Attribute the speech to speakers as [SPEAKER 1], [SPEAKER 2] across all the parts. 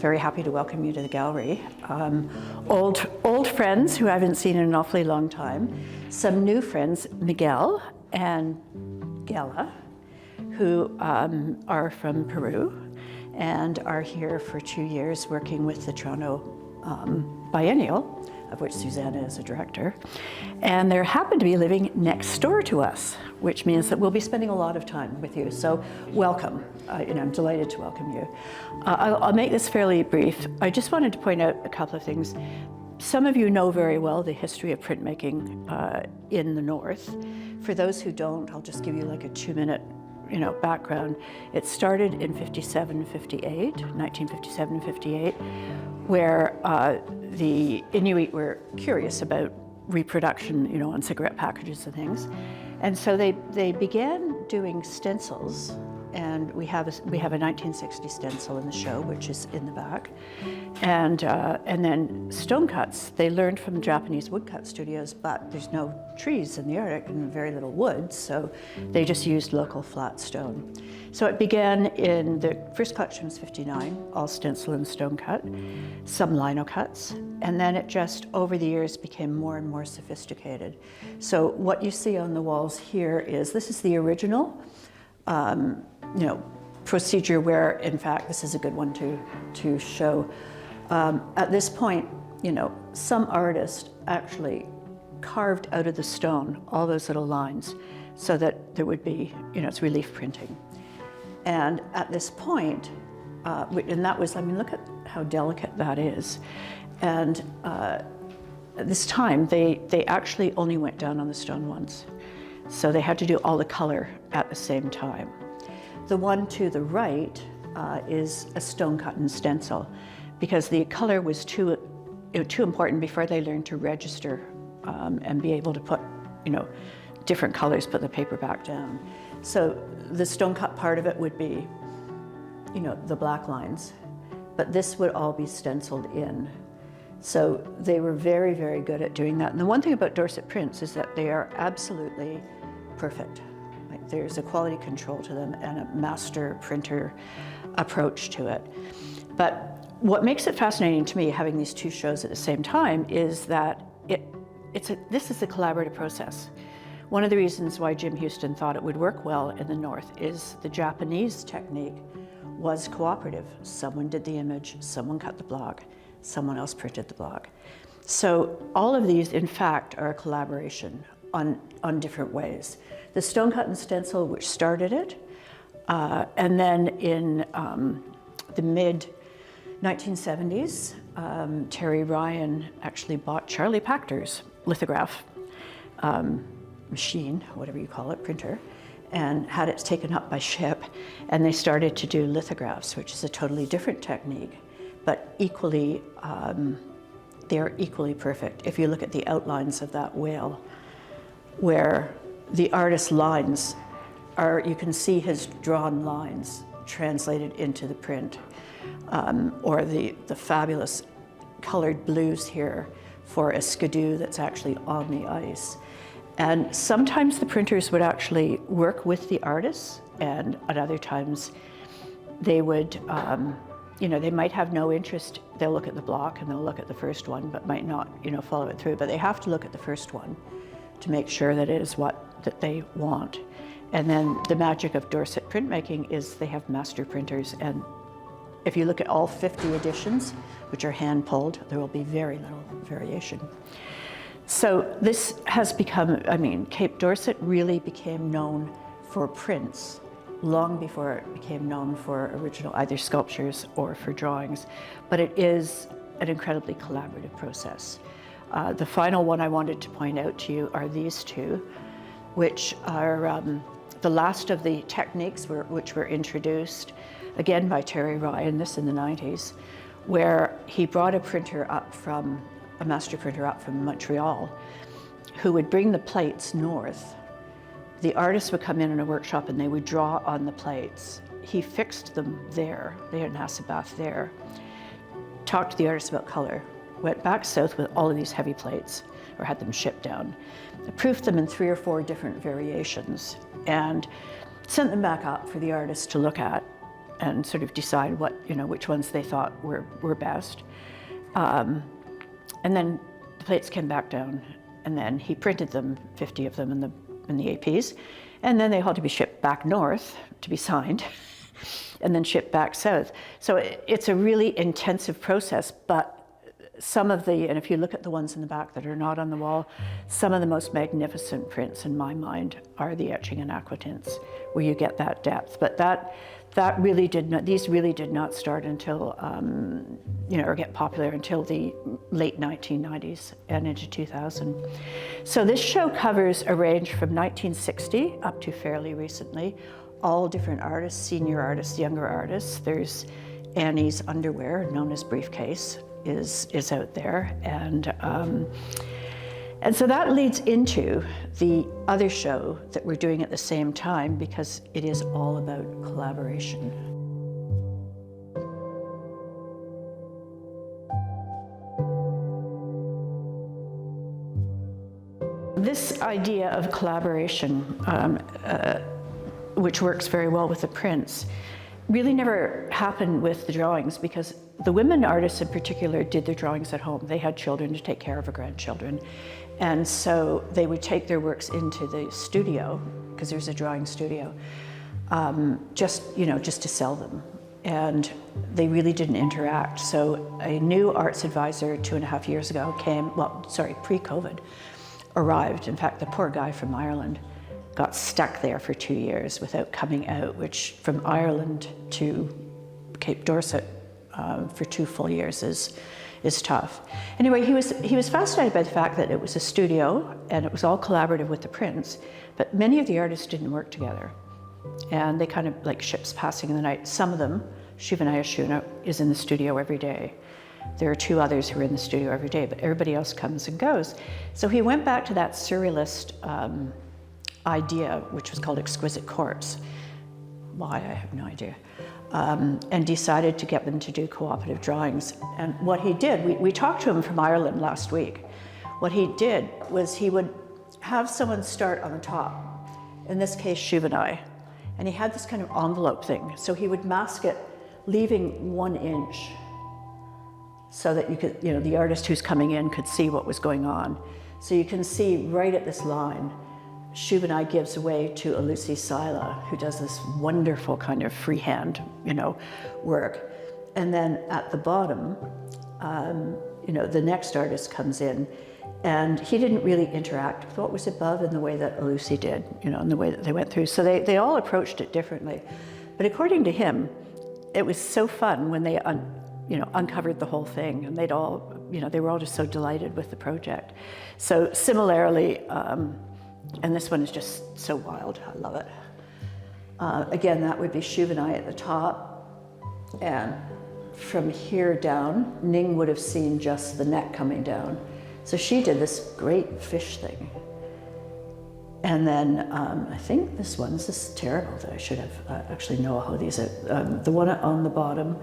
[SPEAKER 1] very happy to welcome you to the gallery. Old friends who I haven't seen in an awfully long time, some new friends, Miguel and Gala, who are from Peru and are here for 2 years working with the Toronto Biennial, of which Susanna is a director. And they happen to be living next door to us, which means that we'll be spending a lot of time with you. So welcome, I'm delighted to welcome you. I'll make this fairly brief. I just wanted to point out a couple of things. Some of you know very well the history of printmaking in the North. For those who don't, I'll just give you like a 2-minute background. It started in 1957, 58, where the Inuit were curious about reproduction, on cigarette packages and things. And so they began doing stencils, and we have a 1960 stencil in the show, which is in the back. And then stone cuts, they learned from Japanese woodcut studios, but there's no trees in the Arctic and very little wood, so they just used local flat stone. So it began in, the first collection was 59, all stencil and stone cut, some lino cuts, and then it just, over the years, became more and more sophisticated. So what you see on the walls here is, this is the original, procedure where, in fact, this is a good one to show. At this point, some artist actually carved out of the stone all those little lines so that there would be, it's relief printing. And at this point, and that was, look at how delicate that is. And at this time, they actually only went down on the stone once. So they had to do all the color at the same time. The one to the right is a stone cut and stencil, because the color was too important before they learned to register and be able to put, different colors, put the paper back down. So the stone cut part of it would be, the black lines, but this would all be stenciled in. So they were very, very good at doing that. And the one thing about Dorset Prints is that they are absolutely perfect. Like, there's a quality control to them and a master printer approach to it. But what makes it fascinating to me, having these two shows at the same time, is that this is a collaborative process. One of the reasons why Jim Houston thought it would work well in the North is the Japanese technique was cooperative. Someone did the image, someone cut the block, someone else printed the block. So all of these, in fact, are a collaboration on different ways. The stone cut and stencil, which started it, and then in the mid-1970s, Terry Ryan actually bought Charlie Pachter's lithograph machine, whatever you call it, printer, and had it taken up by ship, and they started to do lithographs, which is a totally different technique, but equally, they're equally perfect. If you look at the outlines of that whale, where the artist's lines are, you can see his drawn lines translated into the print, or the fabulous colored blues here for a skidoo that's actually on the ice. And sometimes the printers would actually work with the artists, and at other times they would, they might have no interest. They'll look at the block and they'll look at the first one, but might not, follow it through. But they have to look at the first one to make sure that it is that they want. And then the magic of Dorset printmaking is they have master printers, and if you look at all 50 editions, which are hand pulled, there will be very little variation. So this has become, Cape Dorset really became known for prints long before it became known for original either sculptures or for drawings, but it is an incredibly collaborative process. The final one I wanted to point out to you are these two, which are the last of the techniques which were introduced, again by Terry Ryan, this in the 90s, where he brought a master printer up from Montreal, who would bring the plates north. The artists would come in a workshop and they would draw on the plates. He fixed them there. They had an acid bath there. Talked to the artists about color. Went back south with all of these heavy plates, or had them shipped down. Proofed them in 3 or 4 different variations and sent them back up for the artists to look at. and sort of decide what, which ones they thought were best. And then the plates came back down, and then he printed them, 50 of them in the APs, and then they had to be shipped back north to be signed, and then shipped back south. So it's a really intensive process, but some of the, and if you look at the ones in the back that are not on the wall, some of the most magnificent prints in my mind are the etching and aquatints, where you get that depth. But that really did not, these really did not start until, or get popular until the late 1990s and into 2000. So this show covers a range from 1960 up to fairly recently, all different artists, senior artists, younger artists. There's Annie's underwear, known as Briefcase, is out there, and so that leads into the other show that we're doing at the same time, because it is all about collaboration. This idea of collaboration, which works very well with the prints, really never happened with the drawings, because the women artists in particular did their drawings at home. They had children to take care of, or grandchildren. And so they would take their works into the studio, because there's a drawing studio, just to sell them. And they really didn't interact. So a new arts advisor 2.5 years ago pre-COVID, arrived. In fact, the poor guy from Ireland got stuck there for 2 years without coming out, which from Ireland to Cape Dorset for 2 full years is tough. Anyway, he was fascinated by the fact that it was a studio and it was all collaborative with the prints, but many of the artists didn't work together. And they kind of like ships passing in the night. Some of them, Shivana Ashuna is in the studio every day. There are 2 others who are in the studio every day, but everybody else comes and goes. So he went back to that surrealist idea, which was called Exquisite Corpse. Why, I have no idea. And decided to get them to do cooperative drawings. And what he did, we talked to him from Ireland last week. What he did was he would have someone start on the top, in this case, Shivana, and he had this kind of envelope thing. So he would mask it, leaving 1 inch, so that you could, the artist who's coming in could see what was going on. So you can see right at this line, Shivana gives away to Lucy Sila, who does this wonderful kind of freehand, work. And then at the bottom, the next artist comes in, and he didn't really interact with what was above in the way that Lucy did, in the way that they went through. So they all approached it differently. But according to him, it was so fun when they uncovered the whole thing, and they were all just so delighted with the project. So similarly, and this one is just so wild, I love it. Again, that would be Shivana at the top, and from here down, Ning would have seen just the neck coming down. So she did this great fish thing. And then I think this is terrible that I should have actually know how these are. The one on the bottom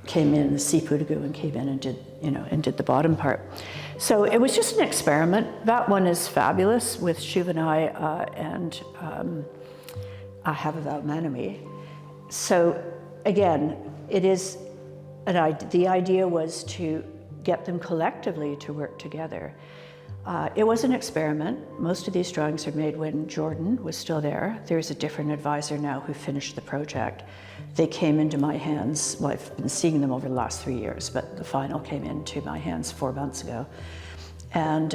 [SPEAKER 1] came in, the Sipudagu, and came in and did the bottom part. So it was just an experiment. That one is fabulous with Shivana and Ahavaval Manami. So again, the idea was to get them collectively to work together. It was an experiment. Most of these drawings are made when Jordan was still there. There's a different advisor now who finished the project. They came into my hands, well, I've been seeing them over the last 3 years, but the final came into my hands 4 months ago. And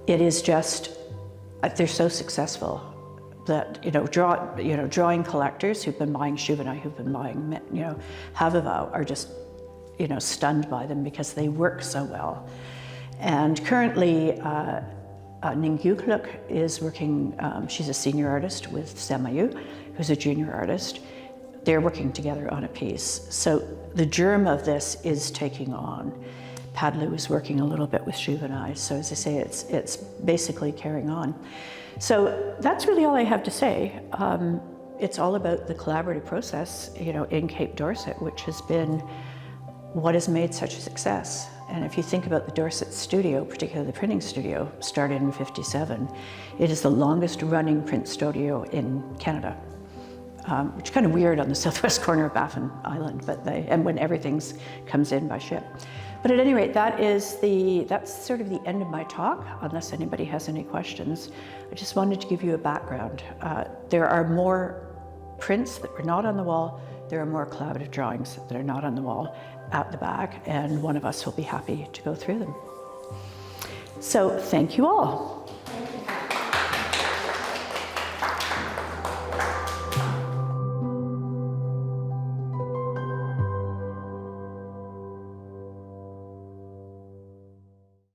[SPEAKER 1] it is just, they're so successful that, drawing collectors who've been buying Shivana, who've been buying, Havavau, are just, stunned by them because they work so well. And currently, Ning Yukluk is working, she's a senior artist with Samayu, who's a junior artist. They're working together on a piece. So the germ of this is taking on. Padlu is working a little bit with Shivana. So as I say, it's basically carrying on. So that's really all I have to say. It's all about the collaborative process, in Cape Dorset, which has been what has made such a success. And if you think about the Dorset studio, particularly the printing studio, started in '57, it is the longest running print studio in Canada. which is kind of weird on the southwest corner of Baffin Island, and when everything comes in by ship. But at any rate, that's sort of the end of my talk, unless anybody has any questions. I just wanted to give you a background. There are more prints that were not on the wall. There are more collaborative drawings that are not on the wall at the back, and one of us will be happy to go through them. So thank you all.